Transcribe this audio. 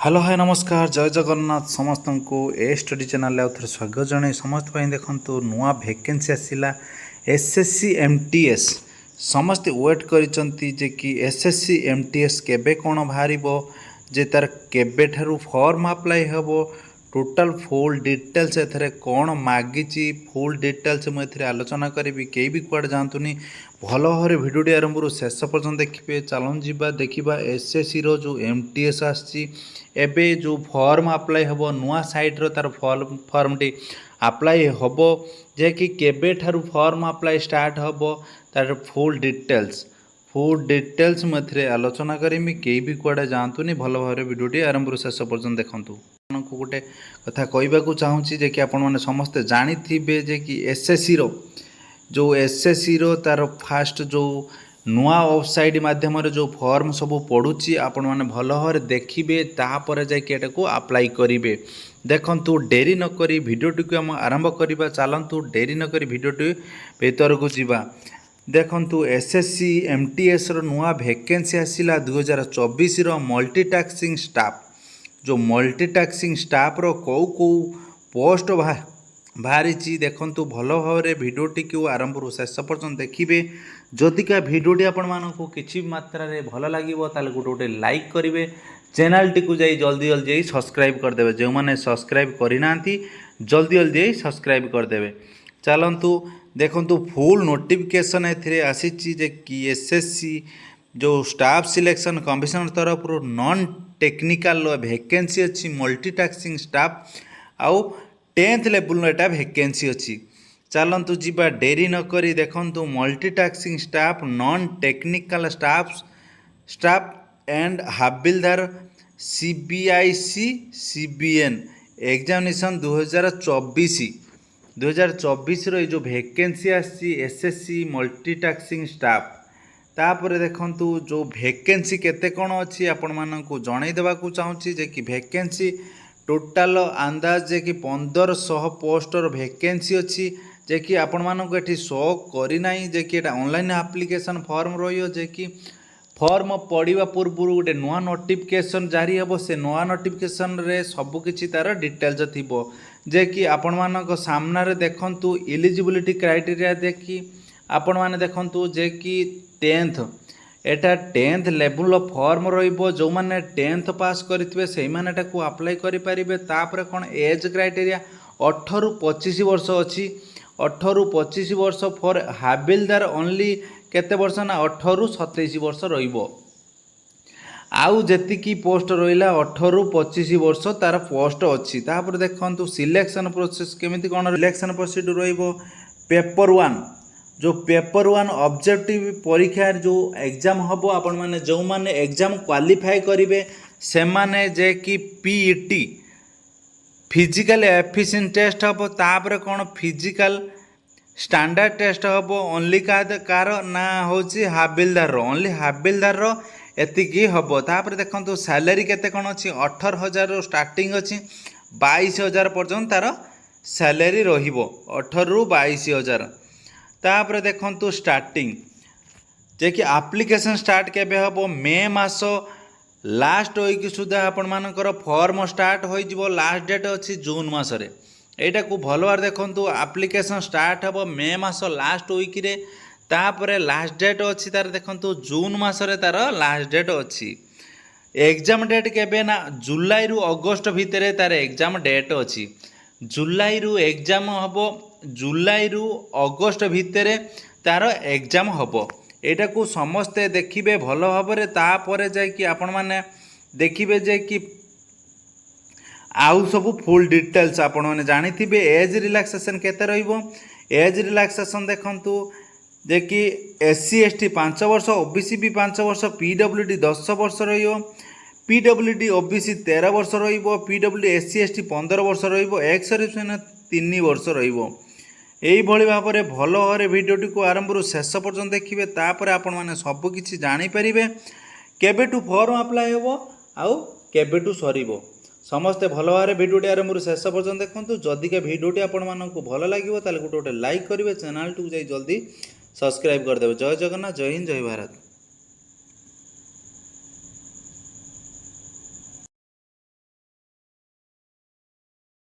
Hello hi नमस्कार जय जगन्नाथ समस्त को ए स्टडी चैनल आउ थे स्वागत जन समस्त देखु नुआ वैकेंसी आसला एसएससी एमटीएस समस्ते वेट करिसंती जे कि एसएससी एमटीएस केबे कोन बाहरिबो जे तार केबे ठारू फॉर्म अप्लाई हेबो टोटल फुल डिटेल्स एथरे कौन मागिची फुल डिटेल्स मुझे आलोचना करी कई भी कुआड़े जातुनि भल भाव भिडियोटी आरंभ शेष पर्यटन देखिए चलन जा देखा एसएससी रो जो एमटीएस आसी एबे जो फॉर्म अप्लाई हम नुआ साइट्र तार फॉर्मटी अप्लाई हम जे कि केबे ठारू फॉर्म अप्लाई स्टार्ट हम तार फुल डिटेल्स मुझे आलोचना करी कई भी कुआड़े जातुनि भल भाव भिडियोटी आरंभ शेष पर्यटन देखूँ गोटे कथा कहवाक चाहूँगी जे कि आपण मैंने समस्ते जानी जे कि एसएससी रो जो एसएससी रो तार फास्ट जो नुआ वेबसाइट माध्यम जो फॉर्म सब पड़ुची आपण मैंने भल भाव देखिए तापर जाकि अप्लाई करेंगे देखंतु डेरी नक भिडियोटी को आम आरंभ करवा चलतु डेरी नक भिडियोटी भीतर को जीवा देखंतु एसएससी एमटीएस रो नुआ वैकेंसी आसिला 2024 रो मल्टीटास्किंग स्टाफ जो मल्टीटास्किंग स्टाफ रो कौ पोस्ट बाहरी देखंतु भल भाव भिडियोटी को आरंभ शेष पर्यटन देखिए जदिका भिडियोटी आपण मानक किसी मात्रा रे भल लगे गोटे गोटे लाइक करेंगे चैनल टी को जाई जल्दी जल्दी सब्सक्राइब करदे जो मैंने सब्सक्राइब करना जल्दी जल्दी सब्सक्राइब करदे चलतु देखंतु फुल नोटिफिकेशन ए आसी कि एसएससी जो स्टाफ सिलेक्शन कमिशन तरफ नॉन टेक्निकल वैकेंसी अच्छी मल्टीटास्किंग स्टाफ आउ 10th लेवल एटा वैकेंसी अच्छी चलतु जीवा डेरी नक देखंतु multitasking staff non technical staff and हाबिलदार सीबीआईसी सीबीएन एग्जामिनेशन 2024 रो जो वैकेंसी आसी एसएससी मल्टीटास्किंग स्टाफ तापर देखंतु जो वैकेंसी केते कोन अच्छी आपण मानकु जणाई देबा को चाहूँगी जे कि वैकेंसी टोटाल अंदाज जे कि 1500 पोस्टर वैकेंसी अच्छी जे कि आपण मानकु एठी शो करी नाही जे कि एटा ऑनलाइन एप्लिकेशन फॉर्म रहियो जे कि फॉर्म पढ़ा पूर्व गोटे नुआ नोटिफिकेशन जारी हे से नुआ नोटिफिकेशन रे सब किछि तार डिटेल्स थिबो जे कि आपण मानक सामने रे देखंतु एलिजिबिलिटी क्राइटेरिया देखि आपण माने देखंतु जे कि 10th लेवल फॉर्म रहिबो जो माने 10th पास करितबे सेहि माने एटाकू अप्लाई करि परिबे तापर कोन एज क्राइटेरिया 18 रु 25 वर्ष अछि 18 रु 25 वर्ष फॉर हाबिलदार ओनली केते वर्ष ना 18 रु 27 वर्ष रहिबो आउ जेतिकी पोस्ट रहिला 18 रु 25 वर्ष तार पोस्ट अछि तापर देखंतु सिलेक्शन प्रोसेस केमिति कोन सिलेक्शन प्रोसीड्यूर रहिबो पेपर 1 जो पेपर 1 ऑब्जेक्टिव परीक्षा जो एग्जाम हम आपण माने जो माने एग्जाम क्वालिफाई करेंगे से माने जे कि पीईटी फिजिकल एफिशिएंट टेस्ट हम तापर कौन फिजिकल स्टैंडर्ड टेस्ट हम ओनली कार ना होची हाबिलदार ओनली हाबिलदार एतिकी हम तापर देखंतु सैलरी केते कोन अछि 18,000 स्टार्टिंग अछि 22,000 पर्यंत तार सैलरी रहिबो 18 रु 22,000 तापर देखंतु स्टार्टिंग जे कि एप्लिकेशन स्टार्ट केबे हबो मे मास लास्ट वीक सुधा आपण मानकर फॉर्म स्टार्ट हो जिवो लास्ट डेट अछि जून मास रे एटा को भलवार देखंतु एप्लिकेशन स्टार्ट हबो मे मास लास्ट वीक रे तापर लास्ट डेट अछि तार देखंतु जून मास रे तार लास्ट डेट अछि एग्जाम डेट केबे ना जुलाई रु अगस्त भितरे तार एग्जाम डेट अछि जुलाई रु एग्जाम हबो जुलाई रु अगस्त भितरे तार एग्जाम हबो एटा को समस्ते देखिबे भल भाबरे तापर जाय कि आपण माने देखिबे जे कि आउ सब फुल डिटेल्स आपण माने जानिथिबे एज रिलैक्सेशन केते रहइबो एज रिलैक्सेशन देखंतु जे कि एससी एसटी 5 वर्ष ओबीसी भी 5 वर्ष पीडब्ल्यूडी 10 वर्ष रहियो पीडब्ल्यूडी ओबीसी 13 वर्ष रहिबो पीडब्ल्यूडी एससी एसटी 15 वर्ष रहिबो एक्स सर्विसमैन 3 वर्ष रहिबो यही भाव में भल भाव भिडियोटी को आरंभ शेष पर्यटन देखिए तापर आपण मैंने सबकि जानीपर केबेठू फॉर्म अप्लाई हम आउ केबेठू सरिबो समस्ते भल भाव भिडियोटी आरंभ शेष पर्यटन देखूँ जदिका भिडियोटी आपण मानक भल लगे गोटे गोटे लाइक करेंगे चैनल टू जाई जल्दी सब्सक्राइब करदे जय जगन्नाथ जय हिंद जय भारत।